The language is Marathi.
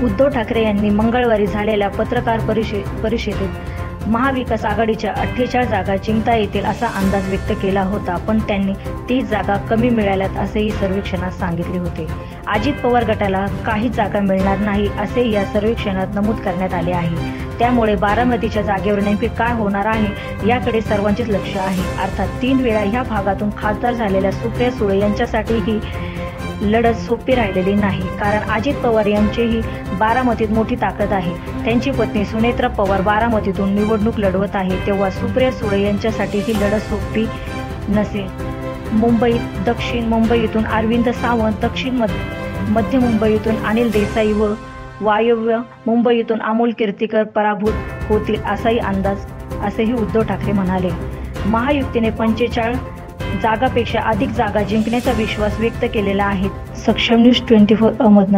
उद्धव ठाकरे यांनी मंगळवारी झालेल्या पत्रकार परिषदेत महाविकास आघाडीच्या 48 जागा जिंकता येतील असा अंदाज व्यक्त केला होता, पण त्यांनी 30 जागा कमी मिळाल्यात असेही सर्वेक्षणात सांगितले होते. अजित पवार गटाला काही जागा मिळणार नाही असे या सर्वेक्षणात नमूद करण्यात आले आहे. त्यामुळे बारामतीच्या जागेवर नेमके काय होणार आहे याकडे सर्वांचेच लक्ष आहे. अर्थात 3 वेळा ह्या भागातून खासदार झालेल्या सुप्रिया सुळे यांच्यासाठी ही लढत सोपी राहिलेली नाही, कारण अजित पवार यांचीही बारामतीत मोठी ताकद आहे. त्यांची पत्नी सुनेत्रा पवार बारामतीतून निवडणूक लढवत आहे, तेव्हा सुप्रिया सुळे यांच्यासाठी ही लढत सोपी नसेल. मुंबईत दक्षिण मुंबईतून अरविंद सावंत, दक्षिण मध्य मुंबईतून अनिल देसाई व वायव्य मुंबईतून अमोल कीर्तीकर पराभूत होतील असाही अंदाज, असेही उद्धव ठाकरे म्हणाले. महायुतीने 45 जागापेक्षा अधिक जागा जिंकण्याचा विश्वास व्यक्त केलेला आहे. सक्षम न्यूज 24 अहमदनगर.